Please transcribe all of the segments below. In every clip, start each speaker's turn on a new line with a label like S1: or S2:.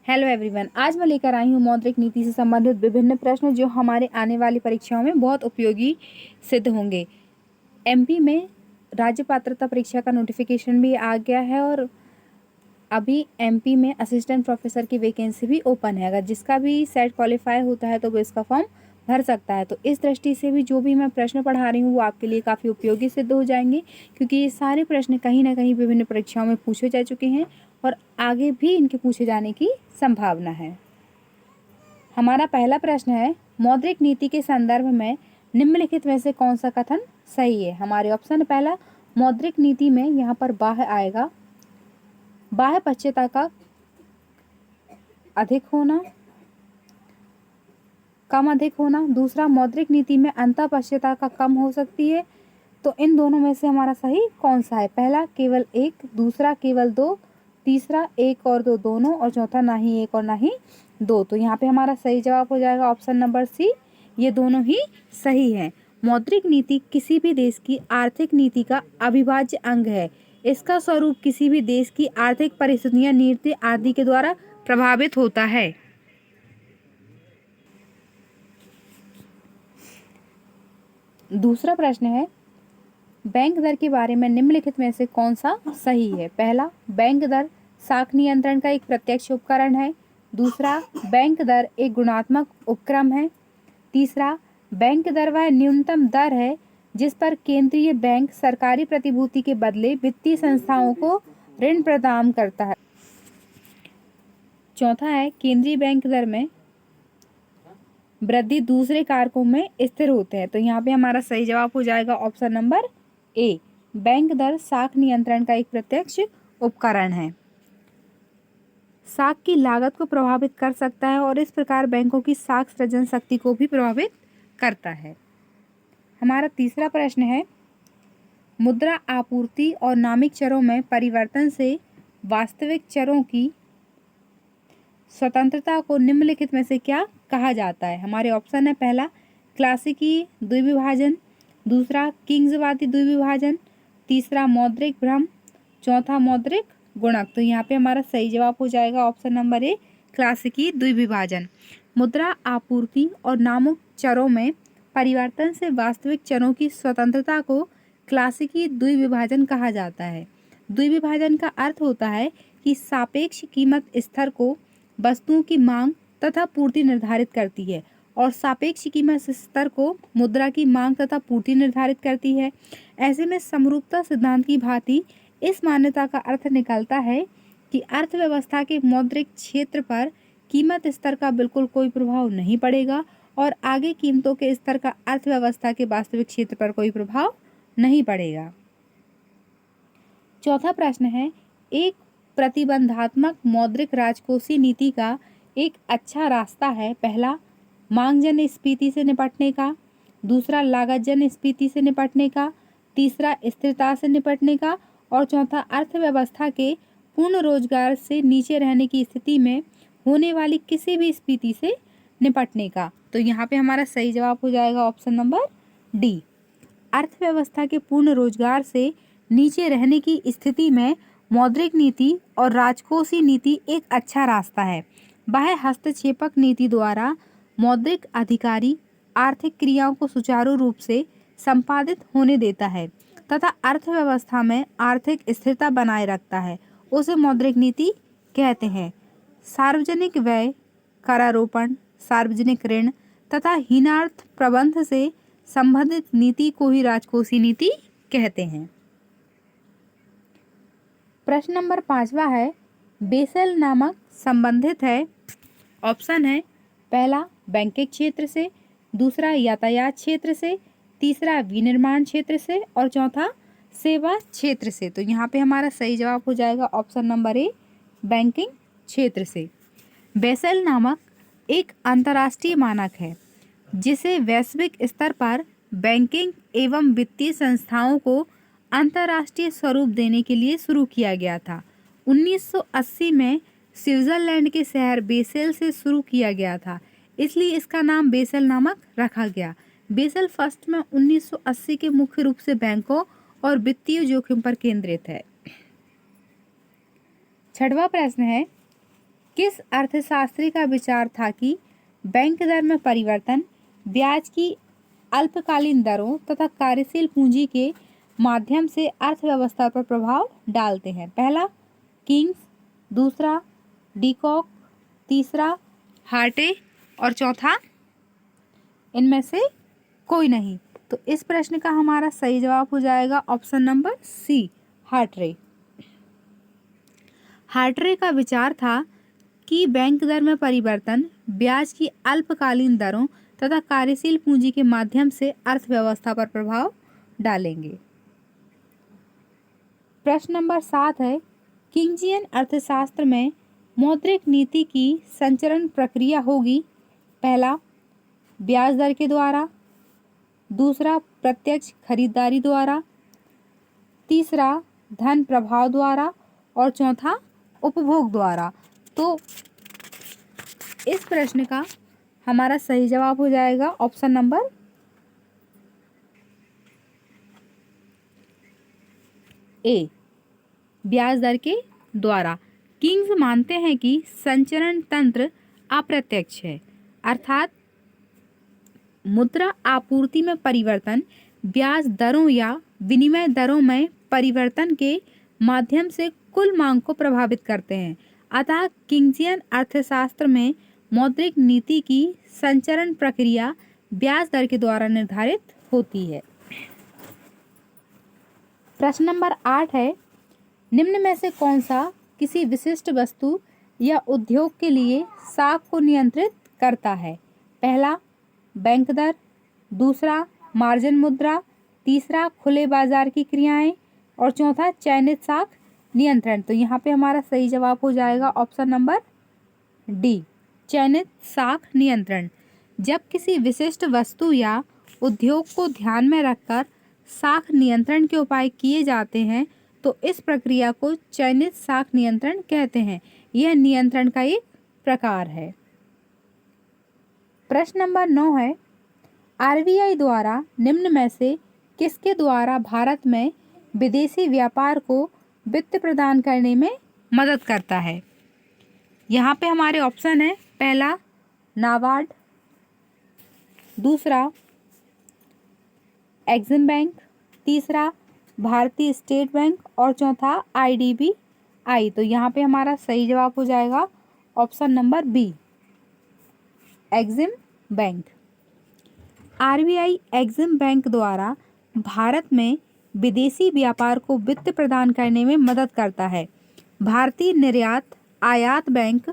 S1: Hello everyone, आज मैं लेकर आई हूँ मौद्रिक नीति से संबंधित विभिन्न प्रश्न जो हमारे आने वाली परीक्षाओं में बहुत उपयोगी सिद्ध होंगे। एमपी में राज्य पात्रता परीक्षा का नोटिफिकेशन भी आ गया है और अभी एमपी में असिस्टेंट प्रोफेसर की वैकेंसी भी ओपन है। अगर जिसका भी सेट क्वालिफाई होता है तो वो इसका फॉर्म भर सकता है। तो इस दृष्टि से भी जो भी मैं प्रश्न पढ़ा रही हूँ वो आपके लिए काफ़ी उपयोगी सिद्ध हो जाएंगे, क्योंकि ये सारे प्रश्न कहीं ना कहीं विभिन्न परीक्षाओं में पूछे जा चुके हैं और आगे भी इनके पूछे जाने की संभावना है। हमारा पहला प्रश्न है, मौद्रिक नीति के संदर्भ में निम्नलिखित में से कौन सा कथन सही है। हमारे ऑप्शन पहला, मौद्रिक नीति में यहाँ पर बाह्य आएगा, बाह्य पश्चता का अधिक होना, कम अधिक होना। दूसरा, मौद्रिक नीति में अंतः पश्चता का कम हो सकती है। तो इन दोनों में से हमारा सही कौन सा है। पहला केवल एक, दूसरा केवल दो, तीसरा एक और दो दोनों, और चौथा ना ही एक और ना ही दो। तो यहाँ पे हमारा सही जवाब हो जाएगा ऑप्शन नंबर सी, ये दोनों ही सही है। मौद्रिक नीति किसी भी देश की आर्थिक नीति का अविभाज्य अंग है। इसका स्वरूप किसी भी देश की आर्थिक परिस्थितियां, नीति आदि के द्वारा प्रभावित होता है। दूसरा प्रश्न है, बैंक दर के बारे में निम्नलिखित में से कौन सा सही है। पहला, बैंक दर साख नियंत्रण का एक प्रत्यक्ष उपकरण है। दूसरा, बैंक दर एक गुणात्मक उपक्रम है। तीसरा, बैंक दर वह न्यूनतम दर है जिस पर केंद्रीय बैंक सरकारी प्रतिभूति के बदले वित्तीय संस्थाओं को ऋण प्रदान करता है। चौथा है, केंद्रीय बैंक दर में वृद्धि दूसरे कारकों में स्थिर होते हैं। तो यहाँ पे हमारा सही जवाब हो जाएगा ऑप्शन नंबर ए, बैंक दर साख नियंत्रण का एक प्रत्यक्ष उपकरण है। साख की लागत को प्रभावित कर सकता है और इस प्रकार बैंकों की साख सृजन शक्ति को भी प्रभावित करता है। हमारा तीसरा प्रश्न है, मुद्रा आपूर्ति और नामिक चरों में परिवर्तन से वास्तविक चरों की स्वतंत्रता को निम्नलिखित में से क्या कहा जाता है। हमारे ऑप्शन है, पहला क्लासिकी द्विविभाजन, दूसरा किंग्सवादी द्विविभाजन, तीसरा मौद्रिक भ्रम, चौथा मौद्रिक गुणक। तो यहाँ पे हमारा सही जवाब हो जाएगा ऑप्शन नंबर ए, क्लासिकी द्विविभाजन। मुद्रा आपूर्ति और नामिक चरों में परिवर्तन से वास्तविक चरों की स्वतंत्रता को क्लासिकी द्विविभाजन कहा जाता है। द्विविभाजन का अर्थ होता है कि सापेक्ष कीमत स्तर को वस्तुओं की मांग तथा पूर्ति निर्धारित करती है और सापेक्ष कीमत स्तर को मुद्रा की मांग तथा पूर्ति निर्धारित करती है। ऐसे में समरूपता सिद्धांत की भांति इस मान्यता का अर्थ निकलता है कि अर्थव्यवस्था के मौद्रिक क्षेत्र पर कीमत स्तर का बिल्कुल कोई प्रभाव नहीं पड़ेगा और आगे कीमतों के स्तर का अर्थव्यवस्था के वास्तविक क्षेत्र पर कोई प्रभाव नहीं पड़ेगा। चौथा प्रश्न है, एक प्रतिबंधात्मक मौद्रिक राजकोषीय नीति का एक अच्छा रास्ता है। पहला, मांगजन्य स्फीति से निपटने का, दूसरा लागतजन्य स्फीति से निपटने का, तीसरा स्थिरता से निपटने का, और चौथा अर्थव्यवस्था के पूर्ण रोजगार से नीचे रहने की स्थिति में होने वाली किसी भी स्फीति से निपटने का। तो यहाँ पे हमारा सही जवाब हो जाएगा ऑप्शन नंबर डी, अर्थव्यवस्था के पूर्ण रोजगार से नीचे रहने की स्थिति में मौद्रिक नीति और राजकोषीय नीति एक अच्छा रास्ता है। बाह्य हस्तक्षेपक नीति द्वारा मौद्रिक अधिकारी आर्थिक क्रियाओं को सुचारू रूप से संपादित होने देता है तथा अर्थव्यवस्था में आर्थिक स्थिरता बनाए रखता है, उसे मौद्रिक नीति कहते हैं। सार्वजनिक व्यय, करारोपण, सार्वजनिक ऋण तथा हीनार्थ प्रबंध से संबंधित नीति को ही राजकोषीय नीति कहते हैं। प्रश्न नंबर 5वां है, बेसेल नामक संबंधित है। ऑप्शन है, पहला बैंकिंग क्षेत्र से, दूसरा यातायात क्षेत्र से, तीसरा विनिर्माण क्षेत्र से, और चौथा सेवा क्षेत्र से। तो यहाँ पे हमारा सही जवाब हो जाएगा ऑप्शन नंबर ए, बैंकिंग क्षेत्र से। बेसेल नामक एक अंतर्राष्ट्रीय मानक है जिसे वैश्विक स्तर पर बैंकिंग एवं वित्तीय संस्थाओं को अंतर्राष्ट्रीय स्वरूप देने के लिए शुरू किया गया था। 1980 में स्विट्जरलैंड के शहर बेसेल से शुरू किया गया था, इसलिए इसका नाम बेसेल नामक रखा गया। बेसेल फर्स्ट में 1980 के मुख्य रूप से बैंकों और वित्तीय जोखिम पर केंद्रित है। छठवां प्रश्न है, किस अर्थशास्त्री का विचार था कि बैंक दर में परिवर्तन ब्याज की अल्पकालीन दरों तथा कार्यशील पूंजी के माध्यम से अर्थव्यवस्था पर प्रभाव डालते हैं? पहला किंग्स, दूसरा डीकॉक, तीसरा हार्टे और चौथा इनमें से कोई नहीं। तो इस प्रश्न का हमारा सही जवाब हो जाएगा ऑप्शन नंबर सी, हार्ट्रे। हार्ट्रे का विचार था कि बैंक दर में परिवर्तन ब्याज की अल्पकालीन दरों तथा कार्यशील पूंजी के माध्यम से अर्थव्यवस्था पर प्रभाव डालेंगे। प्रश्न नंबर 7 है, किंगजियन अर्थशास्त्र में मौद्रिक नीति की संचरण प्रक्रिया होगी? पहला ब्याज दर के द्वारा, दूसरा प्रत्यक्ष खरीदारी द्वारा, तीसरा धन प्रवाह द्वारा और चौथा उपभोग द्वारा। तो इस प्रश्न का हमारा सही जवाब हो जाएगा ऑप्शन नंबर ए, ब्याज दर के द्वारा। किंग्स मानते हैं कि संचरण तंत्र अप्रत्यक्ष है, अर्थात मुद्रा आपूर्ति में परिवर्तन ब्याज दरों या विनिमय दरों में परिवर्तन के माध्यम से कुल मांग को प्रभावित करते हैं। अतः किंगजियन अर्थशास्त्र में मौद्रिक नीति की संचरण प्रक्रिया ब्याज दर के द्वारा निर्धारित होती है। प्रश्न नंबर 8 है, निम्न में से कौन सा किसी विशिष्ट वस्तु या उद्योग के लिए साख को नियंत्रित करता है? पहला बैंक दर, दूसरा मार्जिन मुद्रा, तीसरा खुले बाजार की क्रियाएं और चौथा चयनित साख नियंत्रण। तो यहाँ पे हमारा सही जवाब हो जाएगा ऑप्शन नंबर डी, चयनित साख नियंत्रण। जब किसी विशिष्ट वस्तु या उद्योग को ध्यान में रखकर साख नियंत्रण के उपाय किए जाते हैं तो इस प्रक्रिया को चयनित साख नियंत्रण कहते हैं। यह नियंत्रण का एक प्रकार है। प्रश्न नंबर 9 है, आरबीआई द्वारा निम्न में से किसके द्वारा भारत में विदेशी व्यापार को वित्त प्रदान करने में मदद करता है? यहाँ पे हमारे ऑप्शन है, पहला नाबार्ड, दूसरा एक्सिम बैंक, तीसरा भारतीय स्टेट बैंक और चौथा आईडीबीआई। तो यहाँ पे हमारा सही जवाब हो जाएगा option number B, Exim bank. RBI Exim bank द्वारा भारत में विदेशी व्यापार को वित्त प्रदान करने में मदद करता है। भारतीय निर्यात आयात बैंक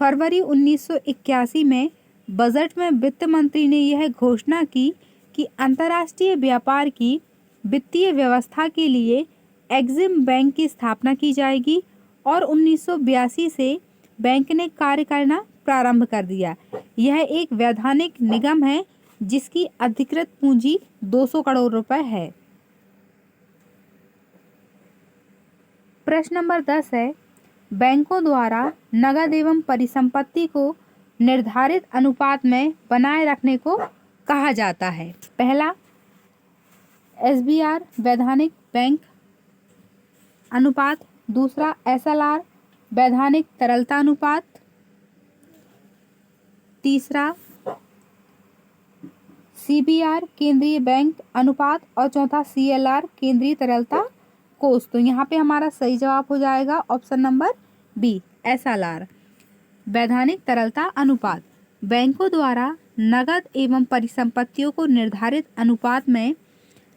S1: फरवरी 1981 में बजट में वित्त मंत्री ने यह घोषणा की कि अंतर्राष्ट्रीय व्यापार की वित्तीय व्यवस्था के लिए एक्सिम बैंक की स्थापना की जाएगी और 1982 से बैंक ने कार्य करना प्रारंभ कर दिया। यह एक वैधानिक निगम है जिसकी अधिकृत पूंजी 200 करोड़ रुपए है। प्रश्न नंबर 10 है, बैंकों द्वारा नगद एवं परिसंपत्ति को निर्धारित अनुपात में बनाए रखने को कहा जाता है? पहला एसबीआर वैधानिक बैंक अनुपात, दूसरा एसएलआर वैधानिक तरलता अनुपात, तीसरा सीबीआर केंद्रीय बैंक अनुपात और चौथा सीएलआर केंद्रीय तरलता कोष। तो यहाँ पे हमारा सही जवाब हो जाएगा ऑप्शन नंबर बी, एसएलआर वैधानिक तरलता अनुपात। बैंकों द्वारा नगद एवं परिसंपत्तियों को निर्धारित अनुपात में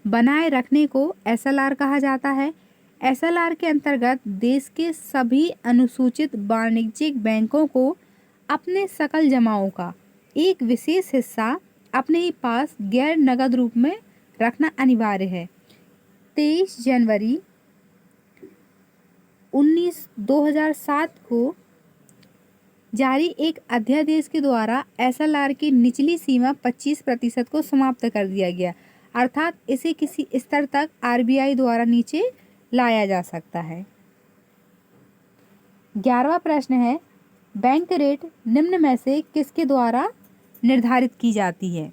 S1: बनाए रखने को एसएलआर कहा जाता है। एसएलआर के अंतर्गत देश के सभी अनुसूचित वाणिज्यिक बैंकों को अपने सकल जमाओं का एक विशेष हिस्सा अपने ही पास गैर नगद रूप में रखना अनिवार्य है। 23 जनवरी 2007 को जारी एक अध्यादेश के द्वारा एसएलआर की निचली सीमा 25% को समाप्त कर दिया गया, अर्थात इसे किसी स्तर तक आरबीआई द्वारा नीचे लाया जा सकता है। 11वां प्रश्न है, बैंक रेट निम्न में से किसके द्वारा निर्धारित की जाती है?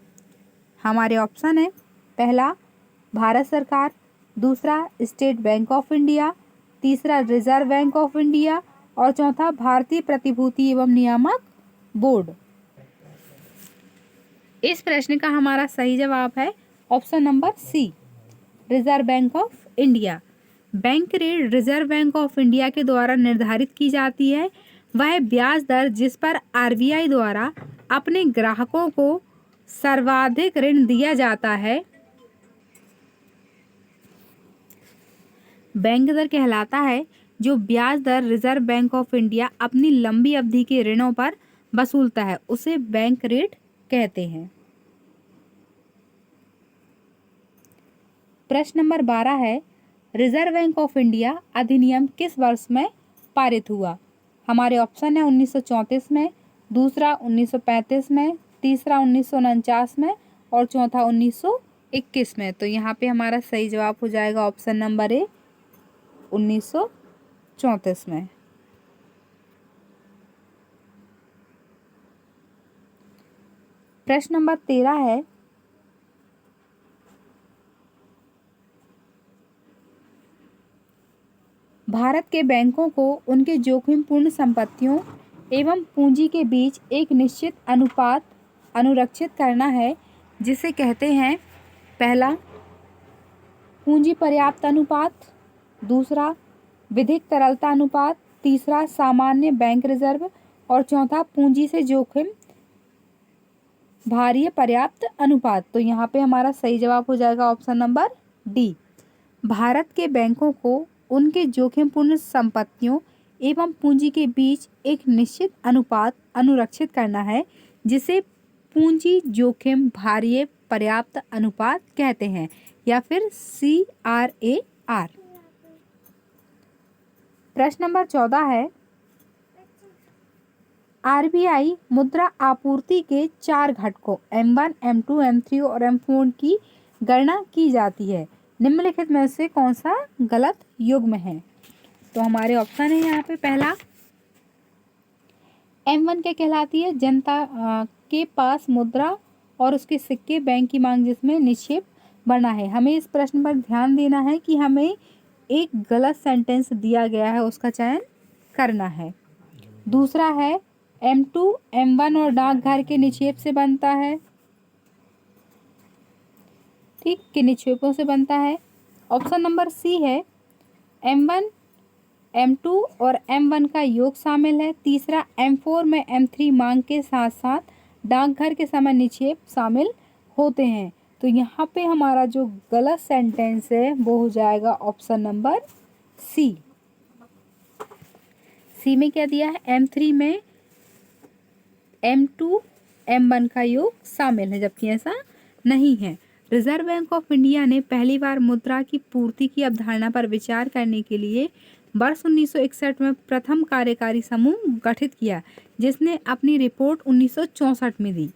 S1: हमारे ऑप्शन है, पहला भारत सरकार, दूसरा स्टेट बैंक ऑफ इंडिया, तीसरा रिजर्व बैंक ऑफ इंडिया और चौथा भारतीय प्रतिभूति एवं नियामक बोर्ड। इस प्रश्न का हमारा सही जवाब है option number C, reserve bank of India. Bank rate reserve bank of India के द्वारा निर्धारित की जाती है। वह ब्याज दर जिस पर आरबीआई द्वारा अपने ग्राहकों को सर्वाधिक ऋण दिया जाता है, बैंक दर कहलाता है। जो ब्याज दर रिजर्व बैंक ऑफ इंडिया अपनी लंबी अवधि के ऋणों पर वसूलता है उसे बैंक रेट कहते हैं। प्रश्न नंबर 12 है, रिजर्व बैंक ऑफ इंडिया अधिनियम किस वर्ष में पारित हुआ? हमारे ऑप्शन है 1934 में, दूसरा 1935 में, तीसरा 1949 में और चौथा 1921 में। तो यहाँ पे हमारा सही जवाब हो जाएगा ऑप्शन नंबर ए, 1934 में। प्रश्न नंबर 13 है, भारत के बैंकों को उनके जोखिमपूर्ण संपत्तियों एवं पूंजी के बीच एक निश्चित अनुपात अनुरक्षित करना है, जिसे कहते हैं पहला पूंजी पर्याप्त अनुपात, दूसरा विधिक तरलता अनुपात, तीसरा सामान्य बैंक रिजर्व और चौथा पूंजी से जोखिम भारीय पर्याप्त अनुपात। तो यहाँ पे हमारा सही जवाब हो जाएगा ऑप्शन नंबर डी, भारत के बैंकों को उनके जोखिमपूर्ण संपत्तियों एवं पूंजी के बीच एक निश्चित अनुपात अनुरक्षित करना है, जिसे पूंजी जोखिम भारीय पर्याप्त अनुपात कहते हैं या फिर CRAR। प्रश्न नंबर 14 है, आरबीआई मुद्रा आपूर्ति के 4 घटकों M1, M2, M3 और M4 की गणना की जाती है। निम्नलिखित में से कौन सा गलत युग्म है? तो हमारे ऑप्शन है यहाँ पे पहला M1 क्या कहलाती है? जनता के पास मुद्रा और उसके सिक्के, बैंक की मांग जिसमें निक्षेप बना है। हमें इस प्रश्न पर ध्यान देना है कि हमें एक गलत सेंटेंस दिया गया है, उसका चयन करना है। दूसरा है M2 M1 और डाकघर के निक्षेप से बनता है, ठीक, के निक्षेपों से बनता है। ऑप्शन नंबर सी है M1 M2 और M1 का योग शामिल है। तीसरा M4 में M3 मांग के साथ साथ डाकघर के समय निक्षेप शामिल होते हैं। तो यहाँ पे हमारा जो गलत सेंटेंस है वो हो जाएगा ऑप्शन नंबर सी। सी में क्या दिया है? M3 में M2 M1 का योग शामिल है, जबकि ऐसा नहीं है। रिजर्व बैंक ऑफ इंडिया ने पहली बार मुद्रा की पूर्ति की अवधारणा पर विचार करने के लिए वर्ष 1961 में प्रथम कार्यकारी समूह गठित किया, जिसने अपनी रिपोर्ट 1964 में दी,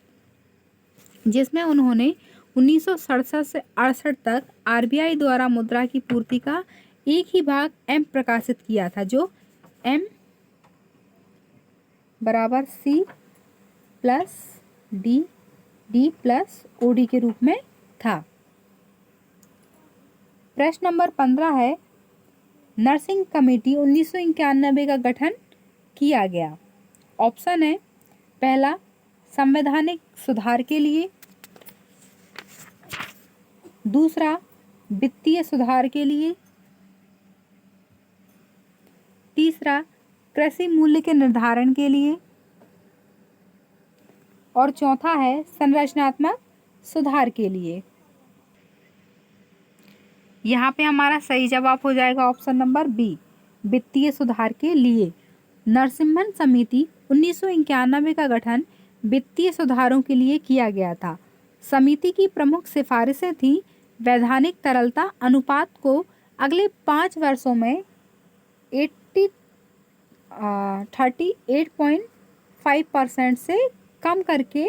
S1: जिसमें उन्होंने 1967 से 68 तक आरबीआई द्वारा मुद्रा की पूर्ति का एक ही भाग M प्रकाशित किया था, जो M बराबर C plus D, D plus OD के रूप में था। प्रश्न नंबर 15 है, नर्सिंग कमेटी 1991 का गठन किया गया। ऑप्शन है पहला संवैधानिक सुधार के लिए, दूसरा वित्तीय सुधार के लिए, तीसरा कृषि मूल्य के निर्धारण के लिए और चौथा है संरचनात्मक सुधार के लिए। यहाँ पे हमारा सही जवाब हो जाएगा ऑप्शन नंबर बी, वित्तीय सुधार के लिए। नरसिम्हन समिति 1991 का गठन वित्तीय सुधारों के लिए किया गया था। समिति की प्रमुख सिफारिशें थीं वैधानिक तरलता अनुपात को अगले 5 वर्षों में 38.5% से कम करके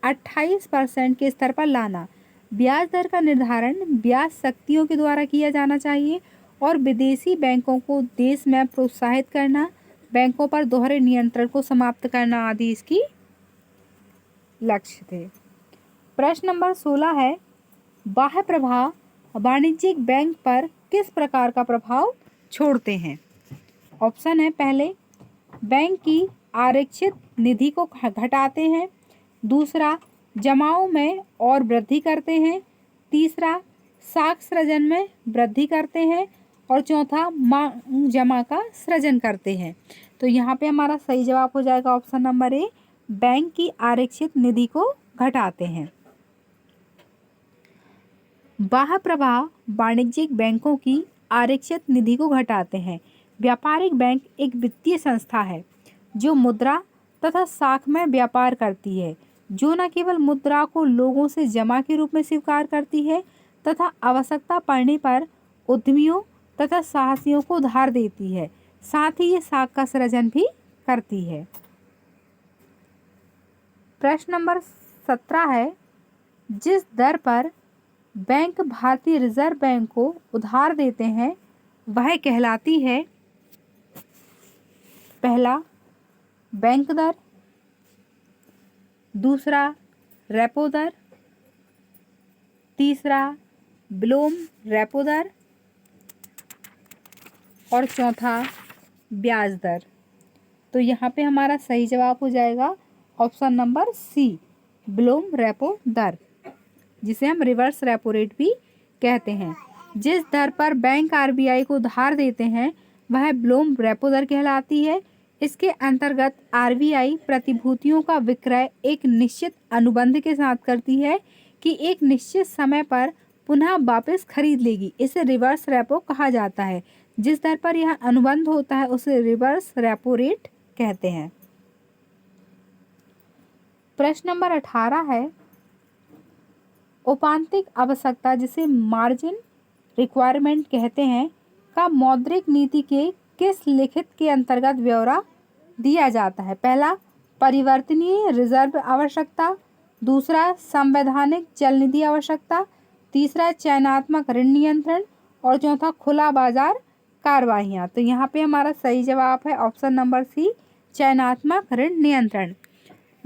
S1: 28% के स्तर पर लाना, ब्याज दर का निर्धारण ब्याज शक्तियों के द्वारा किया जाना चाहिए और विदेशी बैंकों को देश में प्रोत्साहित करना, बैंकों पर दोहरे नियंत्रण को समाप्त करना आदि इसकी लक्ष्य थे। प्रश्न नंबर 16 है, बाह्य प्रभाव वाणिज्यिक बैंक पर किस प्रकार का प्रभाव छोड़ते हैं? ऑप्शन है पहले बैंक की आरक्षित निधि को घटाते हैं। दूसरा, जमाओं में और वृद्धि करते हैं। तीसरा, साख सृजन में वृद्धि करते हैं। और चौथा, मांग जमा का सृजन करते हैं। तो यहाँ पे हमारा सही जवाब हो जाएगा ऑप्शन नंबर ए, बैंक की आरक्षित निधि को घटाते हैं। बाह्य प्रवाह वाणिज्यिक बैंकों की आरक्षित निधि को घटाते हैं। व्यापारिक बैंक एक वित्तीय संस्था है जो मुद्रा तथा साख में व्यापार करती है, जो न केवल मुद्रा को लोगों से जमा के रूप में स्वीकार करती है तथा आवश्यकता पड़ने पर उद्यमियों तथा साहसियों को उधार देती है, साथ ही ये साख का सृजन भी करती है। प्रश्न नंबर 17 है, जिस दर पर बैंक भारतीय रिजर्व बैंक को उधार देते हैं वह कहलाती है। पहला, बैंक दर। दूसरा, रेपो दर। तीसरा, विलोम रेपो दर। और चौथा, ब्याज दर। तो यहाँ पे हमारा सही जवाब हो जाएगा ऑप्शन नंबर सी, विलोम रेपो दर, जिसे हम रिवर्स रेपो रेट भी कहते हैं। जिस दर पर बैंक आरबीआई को उधार देते हैं वह विलोम रेपो दर कहलाती है। इसके अंतर्गत आरबीआई प्रतिभूतियों का विक्रय एक निश्चित अनुबंध के साथ करती है कि एक निश्चित समय पर पुनः वापस खरीद लेगी। इसे रिवर्स रेपो कहा जाता है। जिस दर पर यह अनुबंध होता है उसे रिवर्स रेपो रेट कहते हैं। प्रश्न नंबर 18 है, औपांतिक आवश्यकता जिसे मार्जिन रिक्वायरमेंट कहते हैं का मौद्रिक नीति के किस लिखित के अंतर्गत ब्यौरा दिया जाता है। पहला, परिवर्तनीय रिजर्व आवश्यकता। दूसरा, संवैधानिक चल निधि आवश्यकता। तीसरा, चयनात्मक ऋण नियंत्रण। और चौथा, खुला बाजार कार्रवाइयाँ। तो यहाँ पे हमारा सही जवाब है ऑप्शन नंबर सी, चयनात्मक ऋण नियंत्रण।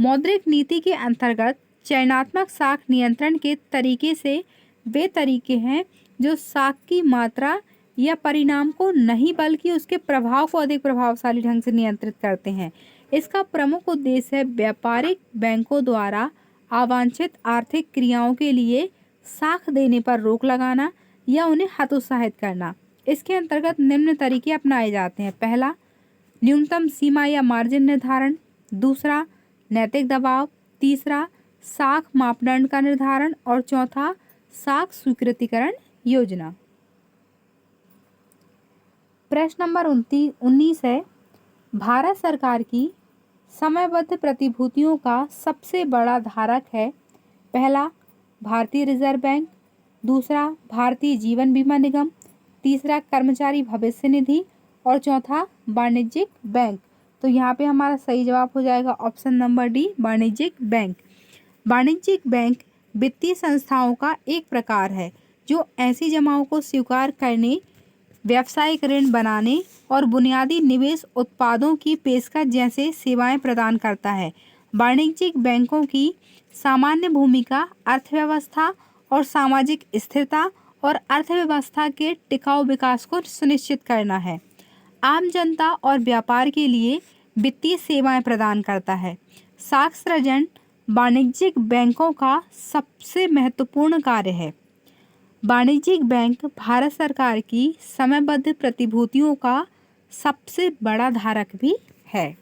S1: मौद्रिक नीति के अंतर्गत चयनात्मक साख नियंत्रण के तरीके से वे तरीके हैं जो साख की मात्रा या परिणाम को नहीं बल्कि उसके प्रभाव को अधिक प्रभावशाली ढंग से नियंत्रित करते हैं। इसका प्रमुख उद्देश्य है व्यापारिक बैंकों द्वारा अवांछित आर्थिक क्रियाओं के लिए साख देने पर रोक लगाना या उन्हें हतोत्साहित करना। इसके अंतर्गत निम्न तरीके अपनाए जाते हैं। पहला, न्यूनतम सीमा या मार्जिन निर्धारण। दूसरा, नैतिक दबाव। तीसरा, साख मापदंड का निर्धारण। और चौथा, साख स्वीकृतिकरण योजना। प्रश्न नंबर 19 है, भारत सरकार की समयबद्ध प्रतिभूतियों का सबसे बड़ा धारक है। पहला, भारतीय रिजर्व बैंक। दूसरा, भारतीय जीवन बीमा निगम। तीसरा, कर्मचारी भविष्य निधि। और चौथा, वाणिज्यिक बैंक। तो यहाँ पे हमारा सही जवाब हो जाएगा ऑप्शन नंबर डी, वाणिज्यिक बैंक। वाणिज्यिक बैंक वित्तीय संस्थाओं का एक प्रकार है जो ऐसी जमाओं को स्वीकार करने, व्यावसायिक ऋण बनाने और बुनियादी निवेश उत्पादों की पेशकश जैसे सेवाएं प्रदान करता है। वाणिज्यिक बैंकों की सामान्य भूमिका अर्थव्यवस्था और सामाजिक स्थिरता और अर्थव्यवस्था के टिकाऊ विकास को सुनिश्चित करना है। आम जनता और व्यापार के लिए वित्तीय सेवाएं प्रदान करता है। साख सृजन वाणिज्यिक बैंकों का सबसे महत्वपूर्ण कार्य है। वाणिज्यिक बैंक भारत सरकार की समयबद्ध प्रतिभूतियों का सबसे बड़ा धारक भी है।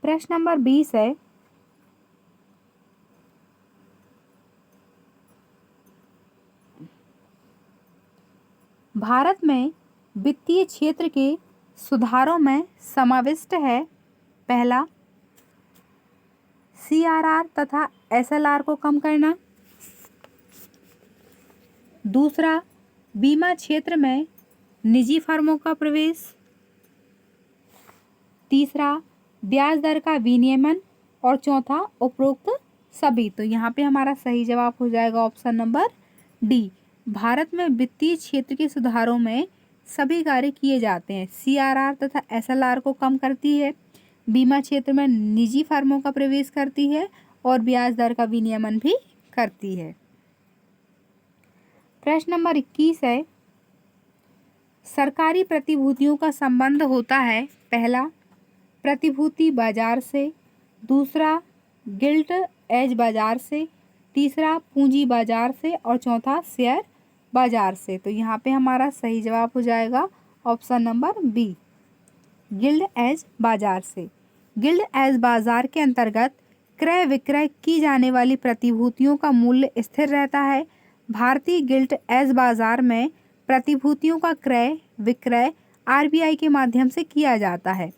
S1: प्रश्न नंबर 20 है, भारत में वित्तीय क्षेत्र के सुधारों में समाविष्ट है। पहला, सीआरआर तथा एसएलआर को कम करना। दूसरा, बीमा क्षेत्र में निजी फर्मों का प्रवेश। तीसरा, ब्याज दर का विनियमन। और चौथा, उपरोक्त सभी। तो यहाँ पे हमारा सही जवाब हो जाएगा ऑप्शन नंबर डी, भारत में वित्तीय क्षेत्र के सुधारों में सभी कार्य किए जाते हैं। सीआरआर तथा एसएलआर को कम करती है, बीमा क्षेत्र में निजी फर्मों का प्रवेश करती है और ब्याज दर का विनियमन भी करती है। प्रश्न नंबर 21 है, सरकारी प्रतिभूतियों का संबंध होता है पहला प्रतिभूति बाजार से, दूसरा गिल्ट एज बाजार से, तीसरा पूंजी बाजार से और चौथा शेयर बाजार से। तो यहाँ पे हमारा सही जवाब हो जाएगा option number B, gilt edge बाजार से। गिल्ड एज बाजार के अंतर्गत क्रय विक्रय की जाने वाली प्रतिभूतियों का मूल्य स्थिर रहता है। भारतीय गिल्ड एज बाजार में प्रतिभूतियों का क्रय विक्रय आरबीआई के माध्यम से किया जाता है।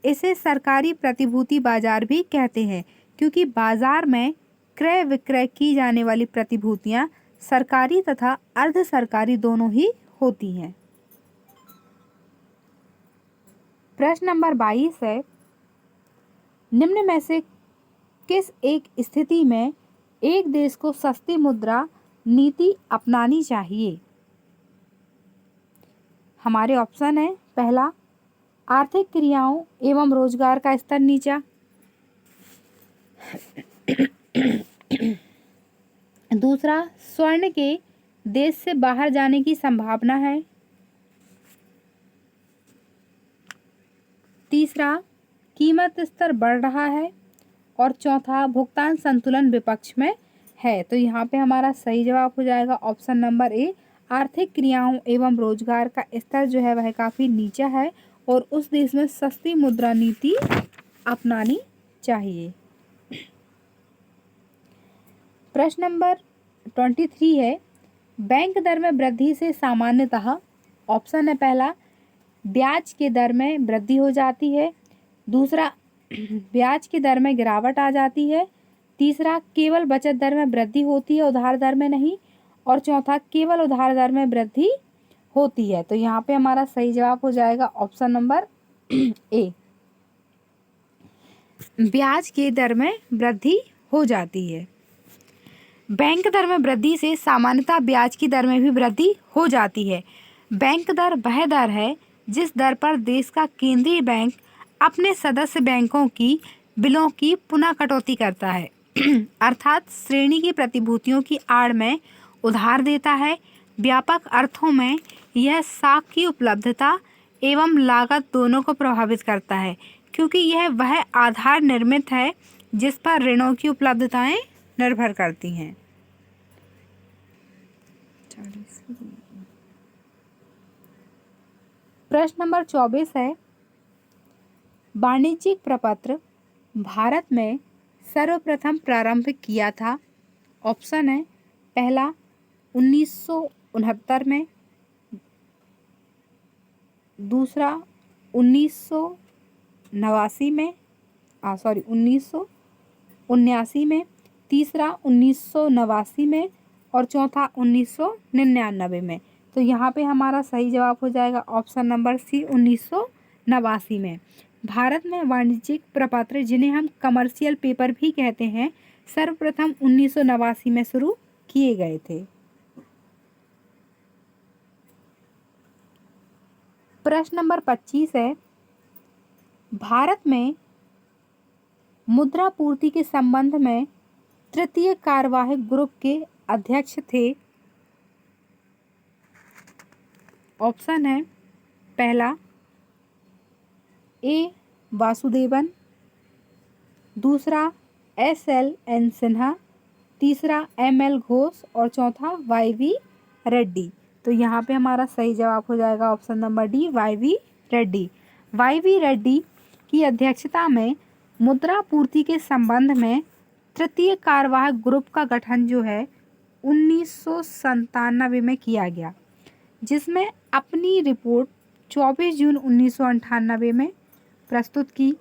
S1: इसे सरकारी प्रतिभूति बाजार भी कहते हैं क्योंकि बाजार में क्रय विक्रय की जाने वाली प्रतिभूतियां सरकारी तथा अर्ध सरकारी दोनों ही होती हैं। प्रश्न नंबर 22 है, निम्न में से किस एक स्थिति में एक देश को सस्ती मुद्रा नीति अपनानी चाहिए? हमारे ऑप्शन है पहला आर्थिक क्रियाओं एवं रोजगार का स्तर नीचा, दूसरा स्वर्ण के देश से बाहर जाने की संभावना है, तीसरा कीमत स्तर बढ़ रहा है और चौथा भुगतान संतुलन विपक्ष में है। तो यहाँ पे हमारा सही जवाब हो जाएगा ऑप्शन नंबर ए, आर्थिक क्रियाओं एवं रोजगार का स्तर जो है वह काफ़ी नीचा है और उस देश में सस्ती मुद्रा नीति अपनानी चाहिए। प्रश्न नंबर 23 है, बैंक दर में वृद्धि से सामान्यतः ऑप्शन है पहला ब्याज के दर में वृद्धि हो जाती है, दूसरा ब्याज की दर में गिरावट आ जाती है, तीसरा केवल बचत दर में वृद्धि होती है उधार दर में नहीं, और चौथा केवल उधार दर में वृद्धि होती है। तो यहाँ पे हमारा सही जवाब हो जाएगा ऑप्शन नंबर ए, ब्याज की दर में वृद्धि हो जाती है। बैंक दर में वृद्धि से सामान्यतः ब्याज की दर में भी वृद्धि हो जाती है। बैंक दर वह दर है जिस दर पर देश का केंद्रीय बैंक अपने सदस्य बैंकों की बिलों की पुनः कटौती करता है अर्थात श्रेणी की प्रतिभूतियों की आड़ में उधार देता है। व्यापक अर्थों में यह साख की उपलब्धता एवं लागत दोनों को प्रभावित करता है क्योंकि यह वह आधार निर्मित है जिस पर ऋणों की उपलब्धताएं निर्भर करती हैं। प्रश्न नंबर 24 है, वाणिज्यिक प्रपत्र भारत में सर्वप्रथम प्रारंभ किया था। ऑप्शन है पहला 1969 में, दूसरा 1979 में 1979 में, तीसरा 1989 में और चौथा 1999 में। तो यहाँ पे हमारा सही जवाब हो जाएगा ऑप्शन नंबर सी 1989 में। भारत में वाणिज्यिक प्रपत्र जिन्हें हम कमर्शियल पेपर भी कहते हैं सर्वप्रथम 1989 में शुरू किए गए थे। प्रश्न नंबर 25 है, भारत में मुद्रा पूर्ति के संबंध में तृतीय कार्यवाहक ग्रुप के अध्यक्ष थे। ऑप्शन है पहला ए वासुदेवन, दूसरा SLN सिन्हा, तीसरा ML घोष और चौथा YV रेड्डी। तो यहाँ पे हमारा सही जवाब हो जाएगा option number D YV Reddy. YV Reddy की अध्यक्षता में मुद्रा पूर्ति के संबंध में तृतीय कार्यवाहक ग्रुप का गठन जो है 1997 में किया गया, जिसमें अपनी रिपोर्ट 24 जून 1998 में प्रस्तुत की।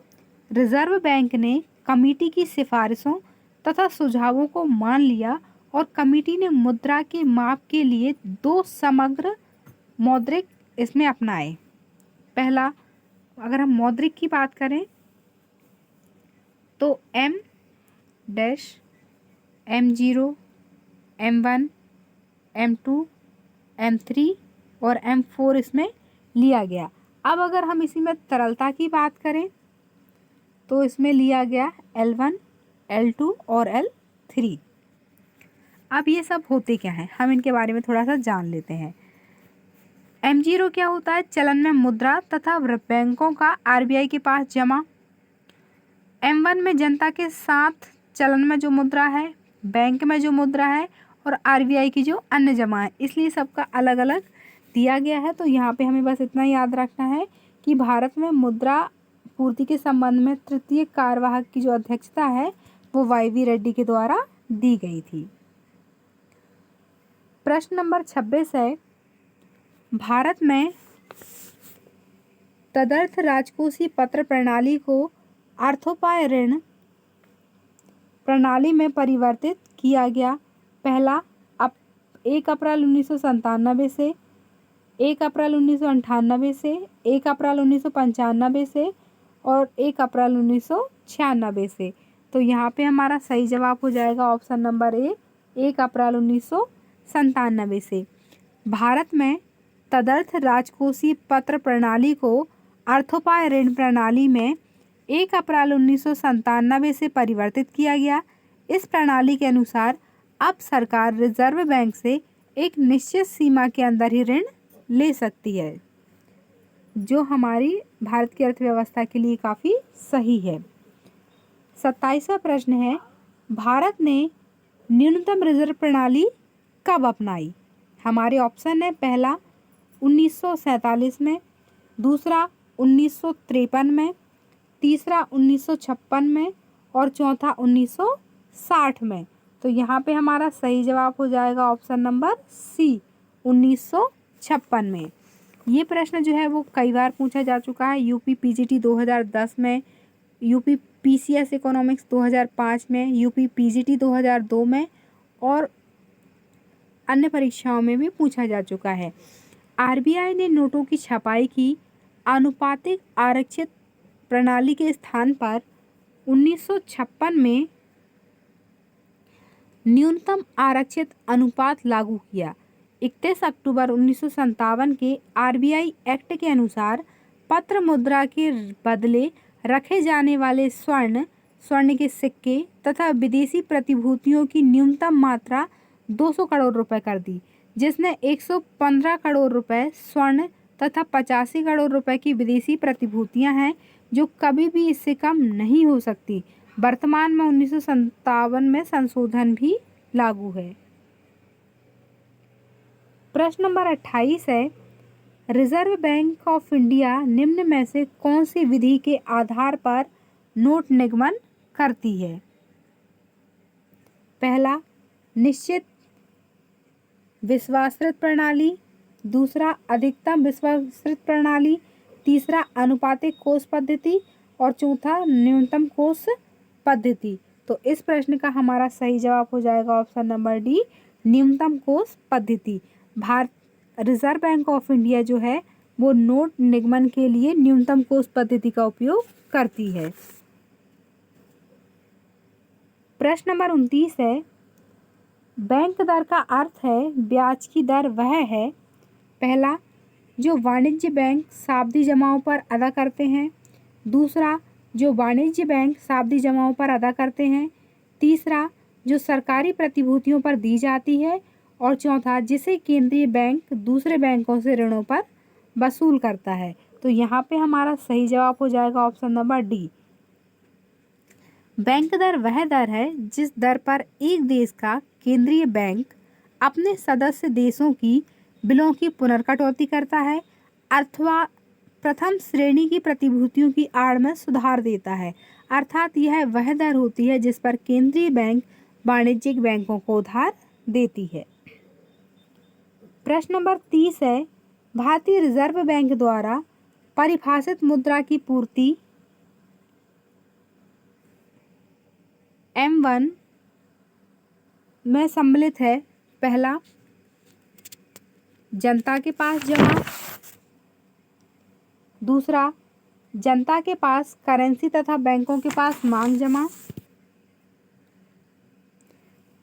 S1: रिजर्व बैंक ने कमेटी की सिफारिशों तथा सुझावों को मान लिया और कमेटी ने मुद्रा के माप के लिए 2 समग्र मौद्रिक इसमें अपनाए। पहला, अगर हम मौद्रिक की बात करें तो M-M0, M1, M2, M3 और M4 इसमें लिया गया। अब अगर हम इसी में तरलता की बात करें तो इसमें लिया गया L1, L2 और L3। अब ये सब होते क्या हैं, हम इनके बारे में थोड़ा सा जान लेते हैं। M0 क्या होता है? चलन में मुद्रा तथा बैंकों का RBI के पास जमा। M1 में जनता के साथ चलन में जो मुद्रा है, बैंक में जो मुद्रा है और RBI की जो अन्य जमा है, इसलिए सबका अलग अलग दिया गया है। तो यहाँ पे हमें बस इतना याद रखना है कि भारत में मुद्रा पूर्ति के संबंध में तृतीय कार्यवाहक की जो अध्यक्षता है वो YV रेड्डी के द्वारा दी गई थी। प्रश्न नंबर 26 है, भारत में तदर्थ राजकोषीय पत्र प्रणाली को अर्थोपाय ऋण प्रणाली में परिवर्तित किया गया। पहला 1 अप्रैल 1997 से, 1 अप्रैल 1998 से, 1 अप्रैल 1995 से और 1 अप्रैल 1996 से। तो यहाँ पे हमारा सही जवाब हो जाएगा ऑप्शन नंबर ए, 1 अप्रैल 1997 से। भारत में तदर्थ राजकोषीय पत्र प्रणाली को अर्थोपाय ऋण प्रणाली में 1 अप्रैल 1997 से परिवर्तित किया गया। इस प्रणाली के अनुसार अब सरकार रिजर्व बैंक से एक निश्चित सीमा के अंदर ही ऋण ले सकती है, जो हमारी भारत की अर्थव्यवस्था के लिए काफ़ी सही है। 27वां प्रश्न है, भारत ने न्यूनतम रिजर्व प्रणाली कब अपनाई? हमारे ऑप्शन है, पहला 1947 में, दूसरा 1953 में, तीसरा 1956 में और चौथा 1960 में। तो यहाँ पे हमारा सही जवाब हो जाएगा ऑप्शन नंबर सी, 1956 में। ये प्रश्न जो है वो कई बार पूछा जा चुका है। यूपी PGT 2010 में, यूपी PCS इकोनॉमिक्स 2005 में, यूपी PGT 2002 में और अन्य परीक्षाओं में भी पूछा जा चुका है। RBI ने नोटों की छपाई की आनुपातिक आरक्षित प्रणाली के स्थान पर 1956 में न्यूनतम आरक्षित अनुपात लागू किया। 31 अक्टूबर 1957 के RBI एक्ट के अनुसार पत्र मुद्रा के बदले रखे जाने वाले स्वर्ण के सिक्के तथा विदेशी प्रतिभूतियों की न्यूनतम मात्रा 200 करोड़ रुपए कर दी, जिसने 115 करोड़ रुपए स्वर्ण तथा 85 करोड़ रुपए की विदेशी प्रतिभूतियां हैं जो कभी भी इससे कम नहीं हो सकती। वर्तमान में 1957 में संशोधन भी लागू है। प्रश्न नंबर 28 है, रिजर्व बैंक ऑफ इंडिया निम्न में से कौन सी विधि के आधार पर नोट निगमन करती है? पहला निश्चित विश्वासृत प्रणाली, दूसरा अधिकतम विश्वासृत प्रणाली, तीसरा अनुपातिक कोष पद्धति और चौथा न्यूनतम कोष पद्धति। तो इस प्रश्न का हमारा सही जवाब हो जाएगा ऑप्शन नंबर डी, न्यूनतम कोष पद्धति। Bharat reserve bank of India जो है वो नोट निगमन के लिए न्यूनतम कोष पद्धति का उपयोग करती है। प्रश्न नंबर 29 है, बैंक दर का अर्थ है ब्याज की दर वह है, पहला जो वाणिज्य बैंक सावधि जमाओं पर अदा करते हैं, दूसरा जो वाणिज्य बैंक सावधि जमाओं पर अदा करते हैं, तीसरा जो सरकारी प्रतिभूतियों पर दी जाती है और चौथा जिसे केंद्रीय बैंक दूसरे बैंकों से ऋणों पर वसूल करता है। तो यहाँ पे हमारा सही जवाब हो जाएगा ऑप्शन नंबर डी। बैंक दर वह दर है जिस दर पर एक देश का केंद्रीय बैंक अपने सदस्य देशों की बिलों की पुनर्कटौती करता है अथवा प्रथम श्रेणी की प्रतिभूतियों की आड़ में सुधार देता है। अर्थात यह वह दर होती है जिस पर केंद्रीय बैंक वाणिज्यिक बैंकों को उधार देती है। प्रश्न नंबर 30 है, भारतीय रिजर्व बैंक द्वारा परिभाषित मुद्रा की पूर्ति M1 में सम्मिलित है, पहला जनता के पास जमा, दूसरा जनता के पास करेंसी तथा बैंकों के पास मांग जमा,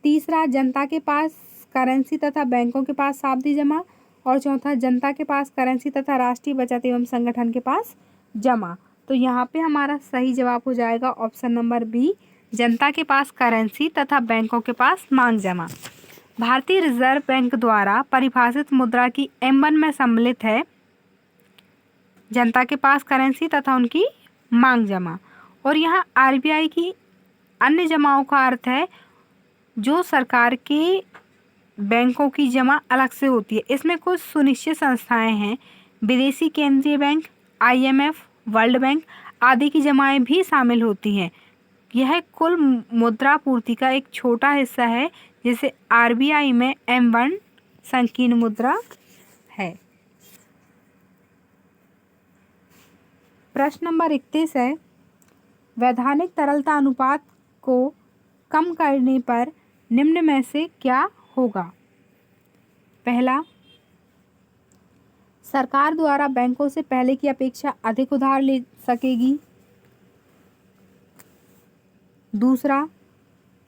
S1: तीसरा जनता के पास करेंसी तथा बैंकों के पास सावधि जमा और चौथा जनता के पास करेंसी तथा राष्ट्रीय बचत एवं संगठन के पास जमा। तो यहाँ पे हमारा सही जवाब हो जाएगा ऑप्शन नंबर बी, जनता के पास करेंसी तथा बैंकों के पास मांग जमा। भारतीय रिजर्व बैंक द्वारा परिभाषित मुद्रा की M1 में सम्मिलित है जनता के पास करेंसी तथा उनकी मांग जमा। और यहाँ RBI की अन्य जमाओं का अर्थ है जो सरकार के बैंकों की जमा अलग से होती है। इसमें कुछ सुनिश्चित संस्थाएं हैं, विदेशी केंद्रीय बैंक, IMF, वर्ल्ड बैंक आदि की जमाएं भी शामिल होती हैं। यह कुल मुद्रा पूर्ति का एक छोटा हिस्सा है जिसे RBI में M1 संकीर्ण मुद्रा है। प्रश्न नंबर 31 है, वैधानिक तरलता अनुपात को कम करने पर निम्न में से क्या होगा? पहला, सरकार द्वारा बैंकों से पहले की अपेक्षा अधिक उधार ले सकेगी। दूसरा,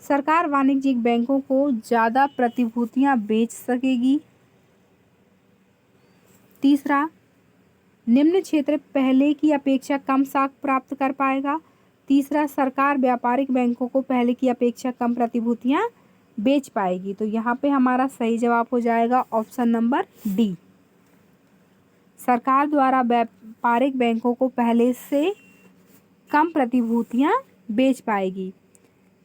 S1: सरकार वाणिज्यिक बैंकों को ज़्यादा प्रतिभूतियां बेच सकेगी। तीसरा, निम्न क्षेत्र पहले की अपेक्षा कम साख प्राप्त कर पाएगा। तीसरा, सरकार व्यापारिक बैंकों को पहले की अपेक्षा कम प्रतिभूतियां बेच पाएगी। तो यहाँ पे हमारा सही जवाब हो जाएगा ऑप्शन नंबर डी। सरकार द्वारा व्यापारिक बैंकों को पहले से कम प्रतिभूतियां बेच पाएगी।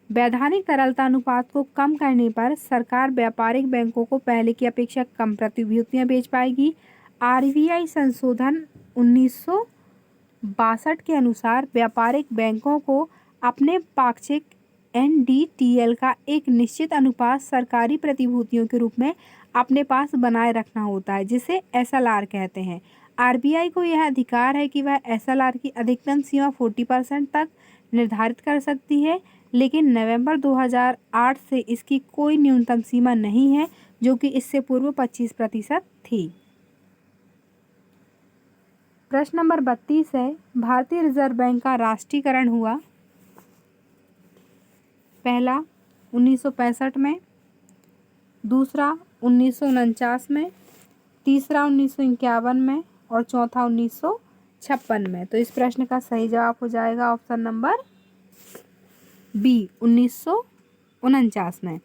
S1: वैधानिक तरलता अनुपात को कम करने पर सरकार व्यापारिक बैंकों को पहले की अपेक्षा कम प्रतिभूतियां बेच पाएगी। RBI संशोधन 1962 के अनुसार व्यापारिक बैंकों को अपने पाक्षिक NDTL का एक निश्चित अनुपात सरकारी प्रतिभूतियों के रूप में अपने पास बनाए रखना होता है, जिसे SLR कहते हैं। RBI को यह अधिकार है कि वह SLR की अधिकतम सीमा 40% तक निर्धारित कर सकती है, लेकिन नवंबर 2008 से इसकी कोई न्यूनतम सीमा नहीं है, जो कि इससे पूर्व 25% थी। प्रश्न नंबर 32 है, भारतीय रिजर्व बैंक का राष्ट्रीयकरण हुआ? पहला 1965 में, दूसरा 1949 में, तीसरा 1951 में और चौथा 1956 में। तो इस प्रश्न का सही जवाब हो जाएगा ऑप्शन नंबर बी 1949 में।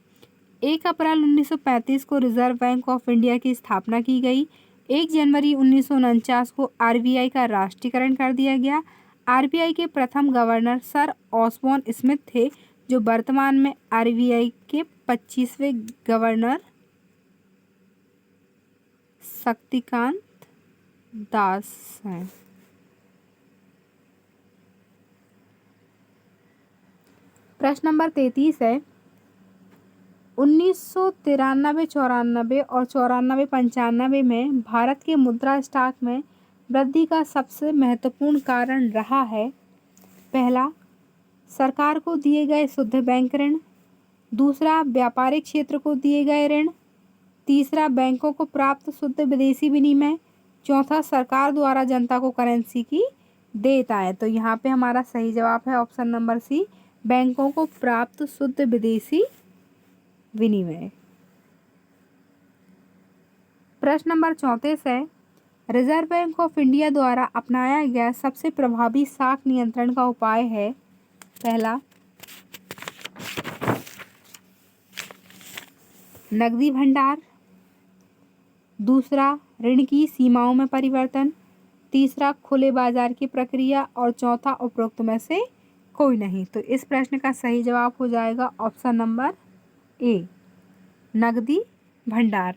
S1: 1 अप्रैल 1935 को रिजर्व बैंक ऑफ इंडिया की स्थापना की गई। 1 जनवरी 1949 को RBI का राष्ट्रीयकरण कर दिया गया। RBI के प्रथम गवर्नर सर ऑसबॉर्न स्मिथ थे, जो वर्तमान में RBI के 25वें गवर्नर शक्तिकांत दास हैं। प्रश्न नंबर 33 है, 1993, 94 और 94, 95 में भारत के मुद्रा स्टॉक में वृद्धि का सबसे महत्वपूर्ण कारण रहा है? पहला, सरकार को दिए गए शुद्ध बैंक ऋण। दूसरा, व्यापारिक क्षेत्र को दिए गए ऋण। तीसरा, बैंकों को प्राप्त शुद्ध विदेशी विनिमय। चौथा, सरकार द्वारा जनता को करेंसी की देयताएं। तो यहाँ पे हमारा सही जवाब है ऑप्शन नंबर सी, बैंकों को प्राप्त शुद्ध विदेशी विनिमय। प्रश्न नंबर 34 है, रिजर्व बैंक ऑफ इंडिया द्वारा अपनाया गया सबसे प्रभावी साख नियंत्रण का उपाय है? पहला, नकदी भंडार। दूसरा, ऋण की सीमाओं में परिवर्तन। तीसरा, खुले बाजार की प्रक्रिया और चौथा, उपरोक्त में से कोई नहीं। तो इस प्रश्न का सही जवाब हो जाएगा ऑप्शन नंबर ए, नकदी भंडार।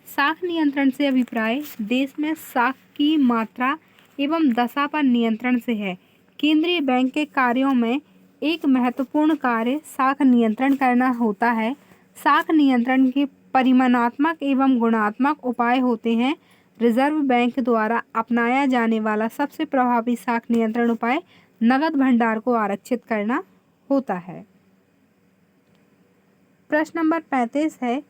S1: साख नियंत्रण से अभिप्राय देश में साख की मात्रा एवं दशा पर नियंत्रण से है। केंद्रीय बैंक के कार्यों में एक महत्वपूर्ण कार्य साख नियंत्रण करना होता है। साख नियंत्रण के परिमाणात्मक एवं गुणात्मक उपाय होते हैं। रिजर्व बैंक द्वारा अपनाया जाने वाला सबसे प्रभावी साख नियंत्रण उपाय नकद भंडार को आरक्षित करना होता है। प्रश्न नंबर 35 है,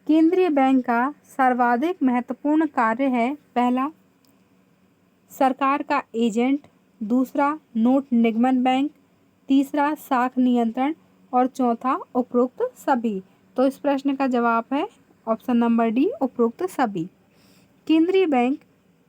S1: केंद्रीय बैंक का सर्वाधिक महत्वपूर्ण कार्य है? पहला, सरकार का एजेंट। दूसरा, नोट निगमन बैंक। तीसरा, साख नियंत्रण और चौथा, उपरोक्त सभी। तो इस प्रश्न का जवाब है ऑप्शन नंबर डी, उपरोक्त सभी। केंद्रीय बैंक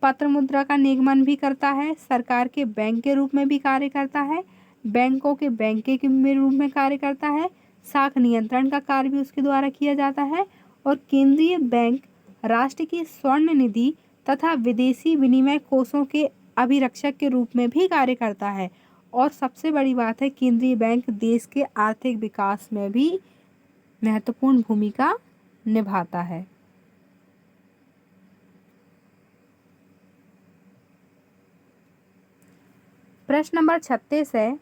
S1: पत्र मुद्रा का निगमन भी करता है, सरकार के बैंक के रूप में भी कार्य करता है, बैंकों के बैंक के रूप में कार्य करता है, साख नियंत्रण का कार्य भी उसके द्वारा किया जाता है। और केंद्रीय बैंक राष्ट्र की स्वर्ण निधि तथा विदेशी विनिमय कोषों के अभिरक्षक के रूप में भी कार्य करता है। और सबसे बड़ी बात है, केंद्रीय बैंक देश के आर्थिक विकास में भी महत्वपूर्ण भूमिका निभाता है। प्रश्न नंबर 36 है,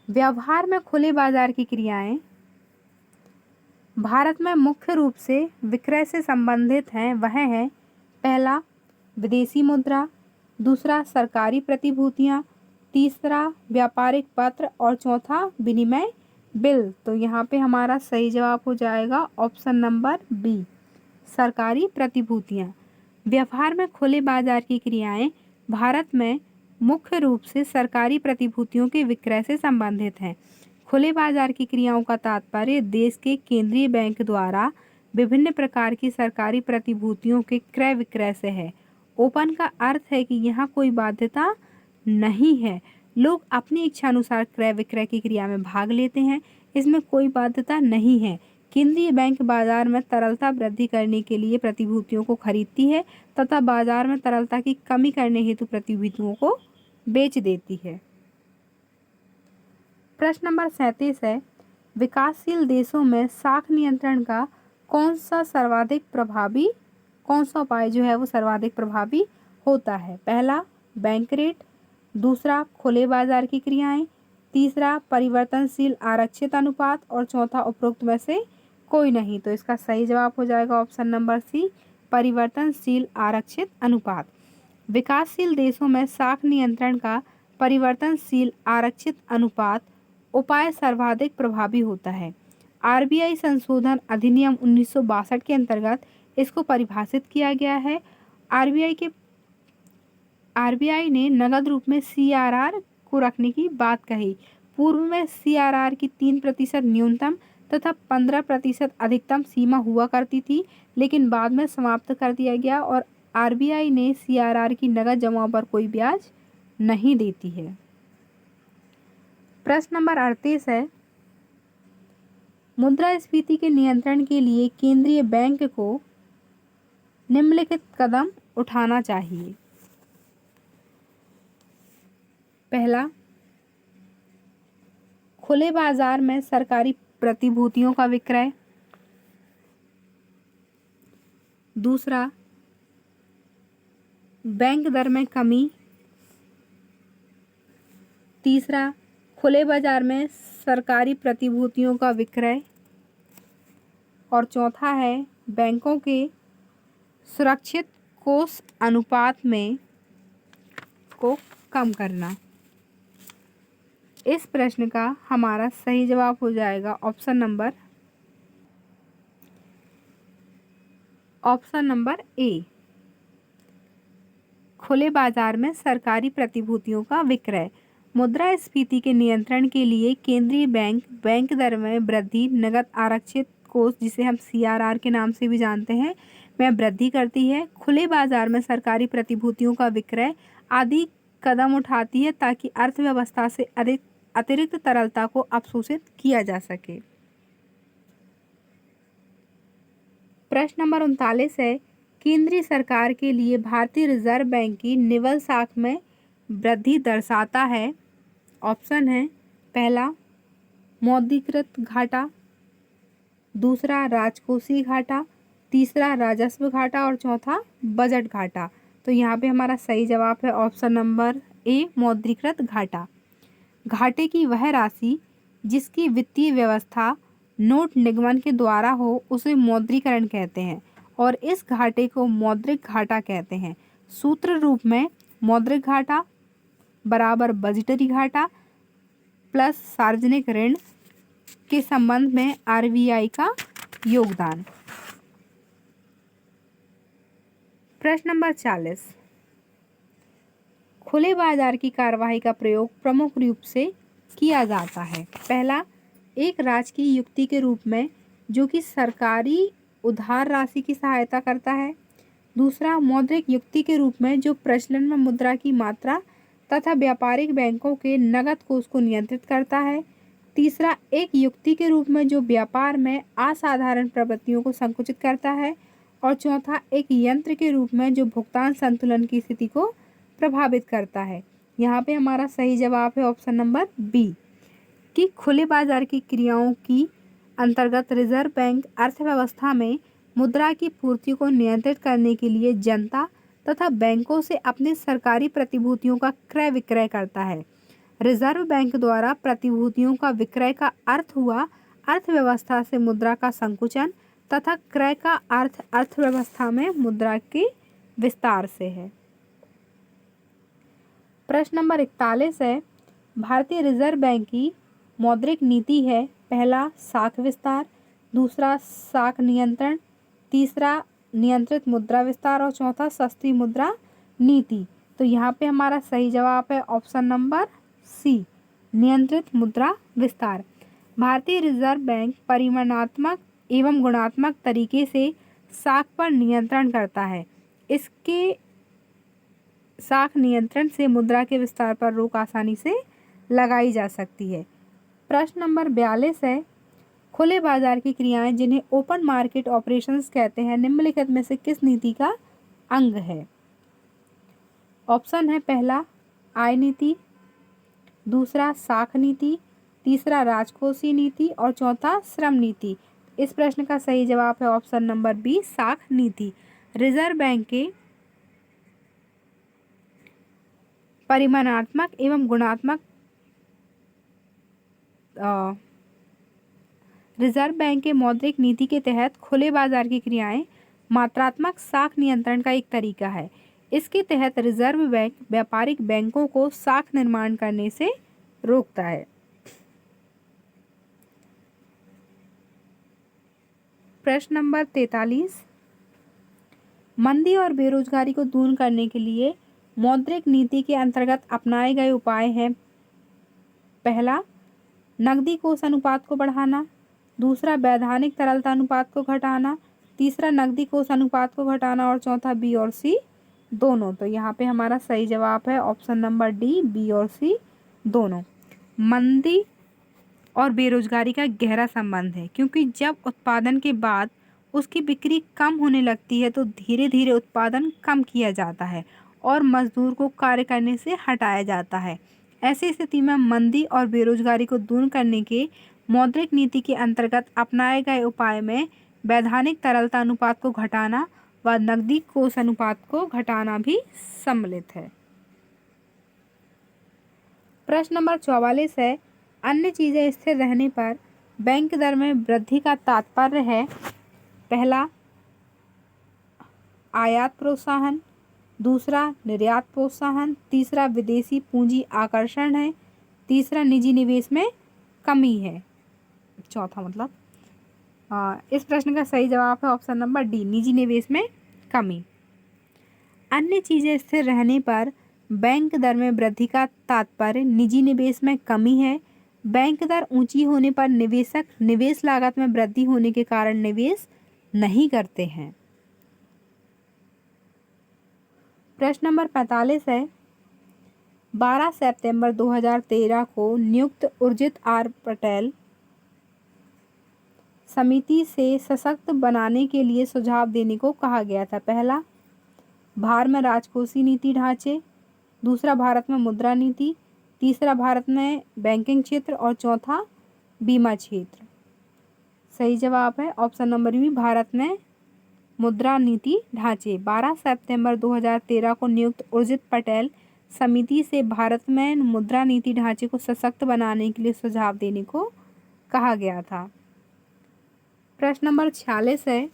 S1: व्यवहार में खुले बाजार की क्रियाएं भारत में मुख्य रूप से विक्रय से संबंधित हैं। वह है पहला विदेशी मुद्रा, दूसरा सरकारी प्रतिभूतियां, तीसरा व्यापारिक पत्र और चौथा विनिमय बिल। तो यहाँ पे हमारा सही जवाब हो जाएगा ऑप्शन नंबर बी, सरकारी प्रतिभूतियां। व्यवहार में खुले बाजार की क्रियाएं भारत में मुख्य रूप से सरकारी प्रतिभूतियों के विक्रय से संबंधित हैं। खुले बाजार की क्रियाओं का तात्पर्य देश के केंद्रीय बैंक द्वारा विभिन्न प्रकार की सरकारी प्रतिभूतियों के क्रय विक्रय से है। ओपन का अर्थ है कि यहाँ कोई बाध्यता नहीं है, लोग अपनी इच्छा अनुसार क्रय विक्रय की क्रिया में भाग लेते हैं, इसमें कोई बाध्यता नहीं है। केंद्रीय बैंक बाजार में तरलता वृद्धि करने के लिए प्रतिभूतियों को खरीदती है तथा बाजार में तरलता की कमी करने हेतु प्रतिभूतियों को बेच देती है। प्रश्न नंबर 37 है, विकासशील देशों में साख नियंत्रण का कौन सा उपाय जो है वो सर्वाधिक प्रभावी होता है। पहला बैंक रेट, दूसरा खुले बाजार की क्रियाएं, तीसरा परिवर्तनशील आरक्षित अनुपात और चौथा उपरोक्त में से कोई नहीं। तो इसका सही जवाब हो जाएगा ऑप्शन नंबर सी, परिवर्तनशील आरक्षित अनुपात। विकासशील देशों में साख नियंत्रण का परिवर्तनशील आरक्षित अनुपात उपाय सर्वाधिक प्रभावी होता है। आरबीआई संशोधन अधिनियम 1962 के अंतर्गत इसको परिभाषित किया गया है। आरबीआई ने नगद रूप में सीआरआर को रखने की बात कही। पूर्व में सीआरआर की 3% न्यूनतम तथा 15% अधिकतम सीमा हुआ करती थी, लेकिन बाद में समाप्त कर दिया गया और आरबीआई ने सीआरआर की नगद जमाओं पर कोई ब्याज नहीं देती है। प्रश्न नंबर 38 है, मुद्रास्फीति के नियंत्रण के लिए केंद्रीय बैंक को निम्नलिखित कदम उठाना चाहिए। पहला, खुले बाजार में सरकारी प्रतिभूतियों का विक्रय। दूसरा, बैंक दर में कमी। तीसरा, खुले बाजार में सरकारी प्रतिभूतियों का विक्रय। और चौथा है बैंकों के सुरक्षित कोष अनुपात में को कम करना। इस प्रश्न का हमारा सही जवाब हो जाएगा ऑप्शन नंबर ए, खुले बाजार में सरकारी प्रतिभूतियों का विक्रय। मुद्रास्फीति के नियंत्रण के लिए केंद्रीय बैंक दर में वृद्धि, नगद आरक्षित कोष जिसे हम सीआरआर के नाम से भी जानते हैं में वृद्धि करती है, खुले बाजार में सरकारी प्रतिभूतियों का विक्रय आदि कदम उठाती है ताकि अर्थव्यवस्था से अतिरिक्त तरलता को अवशोषित किया जा सके। प्रश्न नंबर 39 है, केंद्रीय सरकार के लिए भारतीय रिजर्व बैंक की निवल साख में वृद्धि दर्शाता है। ऑप्शन है पहला मौद्रीकृत घाटा, दूसरा राजकोषीय घाटा, तीसरा राजस्व घाटा और चौथा बजट घाटा। तो यहाँ पे हमारा सही जवाब है ऑप्शन नंबर ए, मौद्रीकृत घाटा। घाटे की वह राशि जिसकी वित्तीय व्यवस्था नोट निगमन के द्वारा हो उसे मौद्रीकरण कहते हैं और इस घाटे को मौद्रिक घाटा कहते हैं। सूत्र रूप में मौद्रिक घाटा बराबर बजटरी घाटा प्लस सार्वजनिक ऋण के संबंध में आरबीआई का योगदान। प्रश्न नंबर 40, खुले बाजार की कार्यवाही का प्रयोग प्रमुख रूप से किया जाता है। पहला, एक राजकीय युक्ति के रूप में जो कि सरकारी उधार राशि की सहायता करता है। दूसरा, मौद्रिक युक्ति के रूप में जो प्रचलन में मुद्रा की मात्रा तथा व्यापारिक बैंकों के नगद कोष को नियंत्रित करता है। तीसरा, एक युक्ति के रूप में जो व्यापार में असाधारण प्रवृत्तियों को संकुचित करता है। और चौथा, एक यंत्र के रूप में जो भुगतान संतुलन की स्थिति को प्रभावित करता है। यहाँ पे हमारा सही जवाब है ऑप्शन नंबर बी कि खुले बाजार की क्रियाओं की अंतर्गत रिजर्व बैंक अर्थव्यवस्था में मुद्रा की पूर्ति को नियंत्रित करने के लिए जनता तथा बैंकों से अपनी सरकारी प्रतिभूतियों का क्रय विक्रय करता है। रिजर्व बैंक द्वारा प्रतिभूतियों का विक्रय का अर्थ हुआ अर्थव्यवस्था से मुद्रा का संकुचन तथा क्रय का अर्थ अर्थव्यवस्था में मुद्रा के विस्तार से है। प्रश्न नंबर 41 है, भारतीय रिजर्व बैंक की मौद्रिक नीति है। पहला, साख विस्तार, दूसरा साख नियंत्रण, तीसरा नियंत्रित मुद्रा विस्तार और चौथा सस्ती मुद्रा नीति। तो यहाँ पे हमारा सही जवाब है ऑप्शन नंबर सी, नियंत्रित मुद्रा विस्तार। भारतीय रिजर्व बैंक परिमाणात्मक एवं गुणात्मक तरीके से साख पर नियंत्रण करता है। इसके साख नियंत्रण से मुद्रा के विस्तार पर रोक आसानी से लगाई जा सकती है। प्रश्न नंबर 42 है, खुले बाजार की क्रियाएं जिन्हें ओपन मार्केट ऑपरेशंस कहते हैं निम्नलिखित में से किस नीति का अंग है? ऑप्शन है पहला आय नीति, दूसरा साख नीति, तीसरा राजकोषीय नीति और चौथा श्रम नीति। इस प्रश्न का सही जवाब है ऑप्शन नंबर बी, साख नीति। रिजर्व बैंक के परिमाणात्मक एवं गुणात्मक रिजर्व बैंक के मौद्रिक नीति के तहत खुले बाजार की क्रियाएं मात्रात्मक साख नियंत्रण का एक तरीका है। इसके तहत रिजर्व बैंक व्यापारिक बैंकों को साख निर्माण करने से रोकता है। प्रश्न नंबर 43, मंदी और बेरोजगारी को दूर करने के लिए मौद्रिक नीति के अंतर्गत अपनाए गए उपाय हैं। पहला, नकदी कोष अनुपात को बढ़ाना, दूसरा वैधानिक तरलता अनुपात को घटाना, तीसरा नकदी कोष अनुपात को घटाना और चौथा बी और सी दोनों। तो यहाँ पे हमारा सही जवाब है ऑप्शन नंबर डी, बी और सी दोनों। मंदी और बेरोजगारी का गहरा संबंध है, क्योंकि जब उत्पादन के बाद उसकी बिक्री कम होने लगती है तो धीरे धीरे उत्पादन कम किया जाता है और मजदूर को कार्य करने से हटाया जाता है। ऐसी स्थिति में मंदी और बेरोजगारी को दूर करने के मौद्रिक नीति के अंतर्गत अपनाए गए उपाय में वैधानिक तरलता अनुपात को घटाना व नकदी कोष अनुपात को घटाना भी सम्मिलित है। प्रश्न नंबर 44 है, अन्य चीज़ें स्थिर रहने पर बैंक दर में वृद्धि का तात्पर्य है। पहला, आयात प्रोत्साहन, दूसरा निर्यात प्रोत्साहन, तीसरा विदेशी पूंजी आकर्षण है, तीसरा निजी निवेश में कमी है, चौथा मतलब इस प्रश्न का सही जवाब है ऑप्शन नंबर डी, निजी निवेश में कमी। अन्य चीज़ें स्थिर रहने पर बैंक दर में वृद्धि का तात्पर्य निजी निवेश में कमी है। बैंक दर ऊंची होने पर निवेशक निवेश लागत में वृद्धि होने के कारण निवेश नहीं करते हैं। प्रश्न नंबर 45 है, 12 सितंबर 2013 को नियुक्त उर्जित आर पटेल समिति से सशक्त बनाने के लिए सुझाव देने को कहा गया था। पहला, भारत में राजकोषीय नीति ढांचे, दूसरा भारत में मुद्रा नीति, तीसरा भारत में बैंकिंग क्षेत्र और चौथा बीमा क्षेत्र। सही जवाब है ऑप्शन नंबर बी, भारत में मुद्रा नीति ढांचे। 12 सितंबर 2013 को नियुक्त उर्जित पटेल समिति से भारत में मुद्रा नीति ढांचे को सशक्त बनाने के लिए सुझाव देने को कहा गया था। प्रश्न नंबर 46 है,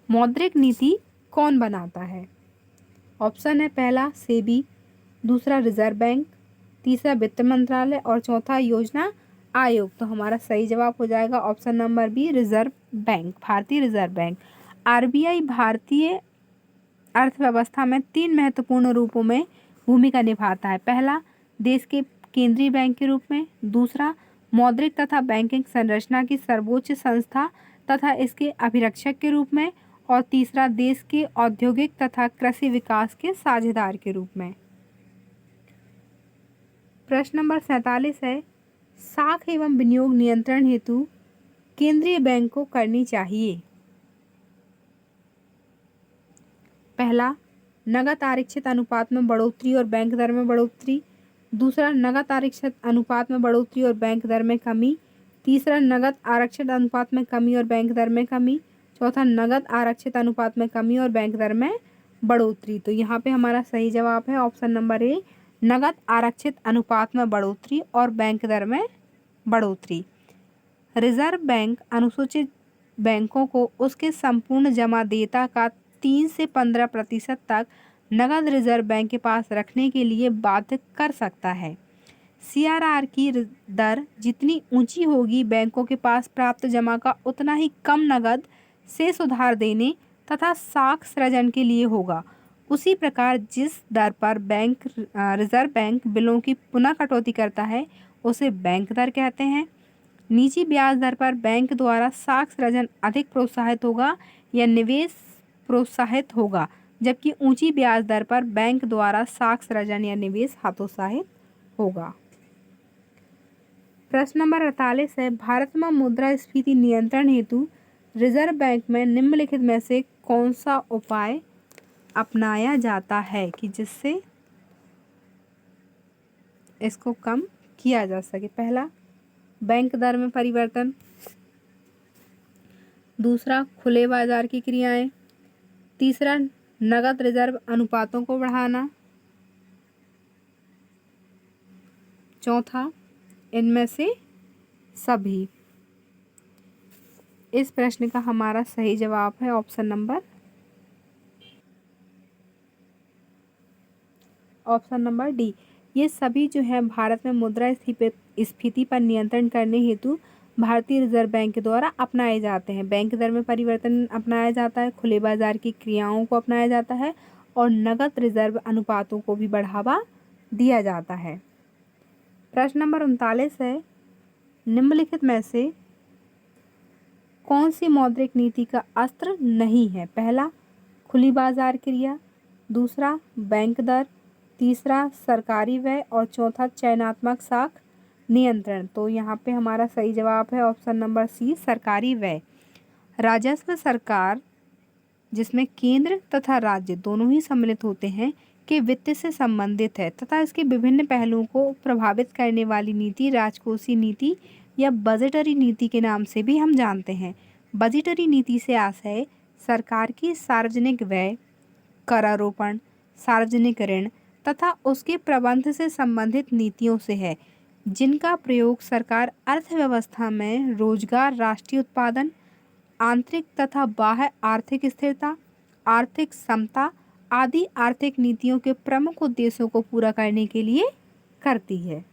S1: मौद्रिक नीति कौन बनाता है? ऑप्शन है पहला सेबी, दूसरा रिजर्व बैंक, तीसरा वित्त मंत्रालय और चौथा योजना आयोग। तो हमारा सही जवाब हो जाएगा option number B, reserve bank, भारतीय रिजर्व बैंक। आरबीआई भारतीय अर्थव्यवस्था में 3 महत्वपूर्ण रूपों में भूमिका निभाता है। पहला, देश के केंद्रीय बैंक के रूप में, दूसरा मौद्रिक तथा बैंकिंग संरचना की सर्वोच्च संस्था तथा इसके अभिरक्षक के रूप में और तीसरा देश के औद्योगिक तथा कृषि विकास के साझेदार के रूप में। प्रश्न नंबर 47 है, साख एवं विनियोग नियंत्रण हेतु केंद्रीय बैंक को करनी चाहिए। पहला, नगद आरक्षित अनुपात में बढ़ोतरी और बैंक दर में बढ़ोतरी। दूसरा, नगद आरक्षित अनुपात में बढ़ोतरी और बैंक दर में कमी। तीसरा, नगद आरक्षित अनुपात में कमी और बैंक दर में कमी। चौथा, नगद आरक्षित अनुपात में कमी और बैंक दर में बढ़ोतरी। तो यहाँ पे हमारा सही जवाब है ऑप्शन नंबर ए, नगद आरक्षित अनुपात में बढ़ोतरी और बैंक दर में बढ़ोतरी। रिजर्व बैंक अनुसूचित बैंकों को उसके संपूर्ण जमा देयता का 3 से 15% तक नगद रिजर्व बैंक के पास रखने के लिए बाध्य कर सकता है। सीआरआर की दर जितनी ऊंची होगी, बैंकों के पास प्राप्त जमा का उतना ही कम नगद से सुधार देने तथा साख सृजन के लिए होगा। उसी प्रकार जिस दर पर रिजर्व बैंक बिलों की पुनः कटौती करता है उसे बैंक दर कहते हैं। निजी ब्याज दर पर बैंक द्वारा साख सृजन अधिक प्रोत्साहित होगा या निवेश प्रोत्साहित होगा, जबकि ऊंची ब्याज दर पर बैंक द्वारा साख सृजन या निवेश हतोत्साहित होगा। प्रश्न नंबर 48 है, भारत में मुद्रास्फीति नियंत्रण हेतु रिजर्व बैंक में निम्नलिखित में से कौन सा उपाय अपनाया जाता है कि जिससे इसको कम किया जा सके। पहला, बैंक दर में परिवर्तन। दूसरा, खुले बाजार की क्रियाएं। तीसरा, नगद रिजर्व अनुपातों को बढ़ाना। चौथा, इनमें से सभी। इस प्रश्न का हमारा सही जवाब है ऑप्शन नंबर डी। ये सभी जो है भारत में मुद्रास्फीति पर नियंत्रण करने हेतु भारतीय रिजर्व बैंक के द्वारा अपनाए जाते हैं। बैंक दर में परिवर्तन अपनाया जाता है, खुले बाजार की क्रियाओं को अपनाया जाता है और नगद रिजर्व अनुपातों को भी बढ़ावा दिया जाता है। प्रश्न नंबर 39 है, निम्नलिखित में से कौन सी मौद्रिक नीति का अस्त्र नहीं है। पहला, खुली बाजार क्रिया। दूसरा, बैंक दर। तीसरा, सरकारी व्यय और चौथा, चयनात्मक साख नियंत्रण। तो यहाँ पे हमारा सही जवाब है ऑप्शन नंबर सी, सरकारी व्यय। राजस्व सरकार, जिसमें केंद्र तथा राज्य दोनों ही सम्मिलित होते हैं, के वित्त से संबंधित है तथा इसके विभिन्न पहलुओं को प्रभावित करने वाली नीति राजकोषीय नीति या बजटरी नीति के नाम से भी हम जानते हैं। बजटरी नीति से आशय सरकार की सार्वजनिक व्यय, करारोपण, सार्वजनिक ऋण तथा उसके प्रबंध से संबंधित नीतियों से है, जिनका प्रयोग सरकार अर्थव्यवस्था में रोजगार, राष्ट्रीय उत्पादन, आंतरिक तथा बाह्य आर्थिक स्थिरता, आर्थिक समता आदि आर्थिक नीतियों के प्रमुख उद्देश्यों को पूरा करने के लिए करती है।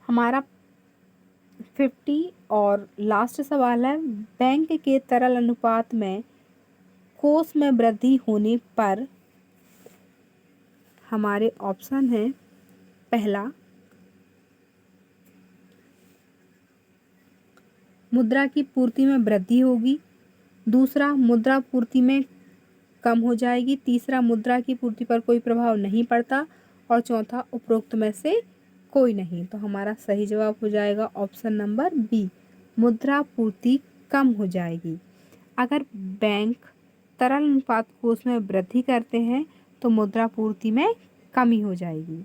S1: हमारा 50 और लास्ट सवाल है, बैंक के तरल अनुपात में कोष में वृद्धि होने पर हमारे ऑप्शन है। पहला, मुद्रा की पूर्ति में वृद्धि होगी। दूसरा, मुद्रा पूर्ति में कम हो जाएगी। तीसरा, मुद्रा की पूर्ति पर कोई प्रभाव नहीं पड़ता और चौथा, उपरोक्त में से कोई नहीं। तो हमारा सही जवाब हो जाएगा ऑप्शन नंबर बी, मुद्रा पूर्ति कम हो जाएगी। अगर बैंक तरल अनुपात कोष में वृद्धि करते हैं तो मुद्रा पूर्ति में कमी हो जाएगी।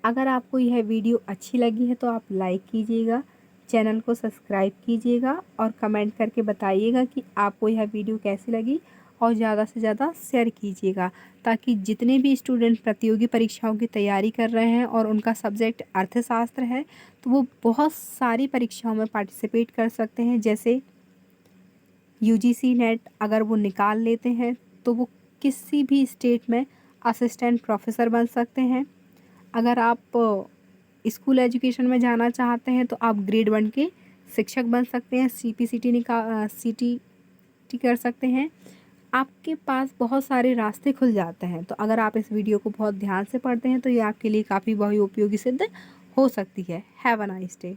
S1: अगर आपको यह वीडियो अच्छी लगी है तो आप लाइक कीजिएगा, चैनल को सब्सक्राइब कीजिएगा और कमेंट करके बताइएगा कि आपको यह वीडियो कैसी लगी और ज़्यादा से ज़्यादा शेयर कीजिएगा, ताकि जितने भी स्टूडेंट प्रतियोगी परीक्षाओं की तैयारी कर रहे हैं और उनका सब्जेक्ट अर्थशास्त्र है तो वो बहुत सारी परीक्षाओं में पार्टिसिपेट कर सकते हैं। जैसे यूजीसी नेट अगर वो निकाल लेते हैं तो वो किसी भी स्टेट में असिस्टेंट प्रोफेसर बन सकते हैं। अगर आप स्कूल एजुकेशन में जाना चाहते हैं तो आप ग्रेड 1 के शिक्षक बन सकते हैं, सीटी कर सकते हैं। आपके पास बहुत सारे रास्ते खुल जाते हैं। तो अगर आप इस वीडियो को बहुत ध्यान से पढ़ते हैं तो ये आपके लिए काफ़ी बहु उपयोगी सिद्ध हो सकती है। Have a nice day.